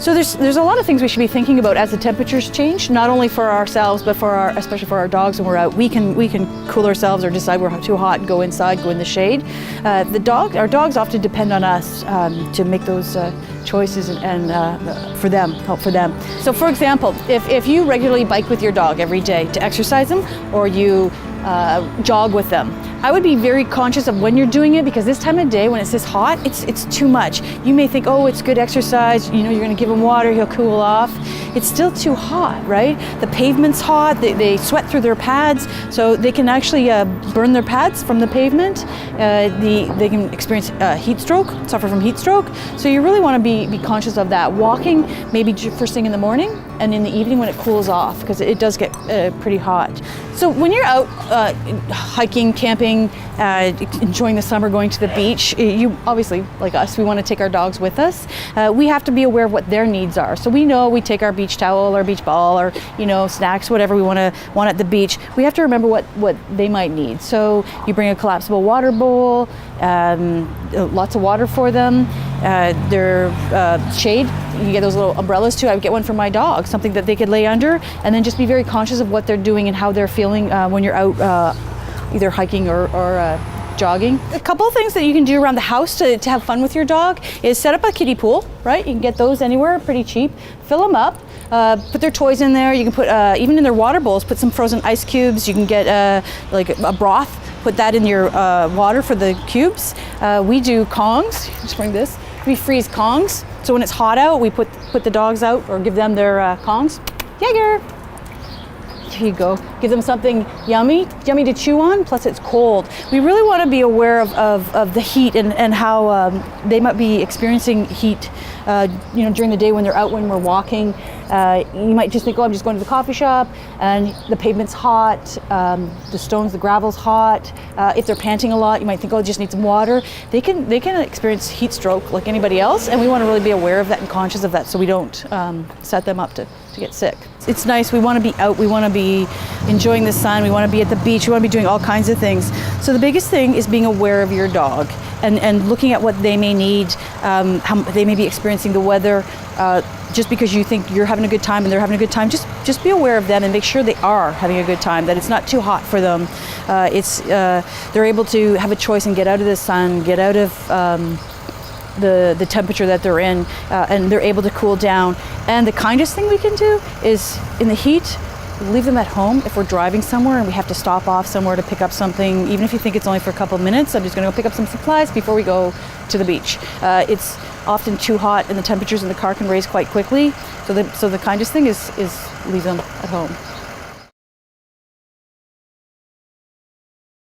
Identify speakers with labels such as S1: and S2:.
S1: So there's a lot of things we should be thinking about as the temperatures change, not only for ourselves, but especially for our dogs when we're out. We can cool ourselves or decide we're too hot and go inside, go in the shade. Our dogs often depend on us to make those choices and help for them. So for example, if you regularly bike with your dog every day to exercise them, or you jog with them, I would be very conscious of when you're doing it, because this time of day when it's this hot, it's too much. You may think, oh, it's good exercise, you know, you're going to give him water, he'll cool off. It's still too hot, right? The pavement's hot, they sweat through their pads, so they can actually burn their pads from the pavement. They can experience heat stroke, suffer from heat stroke. So you really want to be conscious of that. Walking maybe first thing in the morning and in the evening when it cools off, because it does get pretty hot. So when you're out hiking, camping, enjoying the summer, going to the beach, you obviously, like us, we want to take our dogs with us. We have to be aware of what their needs are. So we know we take our beach towel or beach ball or, you know, snacks, whatever we want at the beach. We have to remember what they might need. So you bring a collapsible water bowl, lots of water for them. Their shade, you get those little umbrellas too. I would get one for my dog, something that they could lay under, and then just be very conscious of what they're doing and how they're feeling when you're out either hiking or jogging. A couple of things that you can do around the house to have fun with your dog is set up a kiddie pool, right? You can get those anywhere, pretty cheap. Fill them up, put their toys in there. You can put, even in their water bowls, put some frozen ice cubes. You can get like a broth, put that in your water for the cubes. We do Kongs, just bring this. We freeze Kongs. So when it's hot out, we put the dogs out or give them their Kongs. Jaeger! Here you go. Give them something yummy to chew on, plus it's cold. We really want to be aware of the heat and how they might be experiencing heat you know, during the day when they're out, when we're walking. You might just think, oh, I'm just going to the coffee shop and the pavement's hot, the stones, the gravel's hot. If they're panting a lot, you might think, oh, I just need some water. They can experience heat stroke like anybody else, and we want to really be aware of that and conscious of that so we don't set them up to get sick. It's nice, we want to be out, we want to be enjoying the sun, we want to be at the beach, we want to be doing all kinds of things. So the biggest thing is being aware of your dog and looking at what they may need, how they may be experiencing the weather. Just because you think you're having a good time and they're having a good time, just be aware of them and make sure they are having a good time, that it's not too hot for them. They're able to have a choice and get out of the sun, get out of the temperature that they're in, and they're able to cool down. And the kindest thing we can do is, in the heat, leave them at home. If we're driving somewhere and we have to stop off somewhere to pick up something, even if you think it's only for a couple of minutes, I'm just going to go pick up some supplies before we go to the beach. It's often too hot and the temperatures in the car can raise quite quickly. So the kindest thing is leave them at home.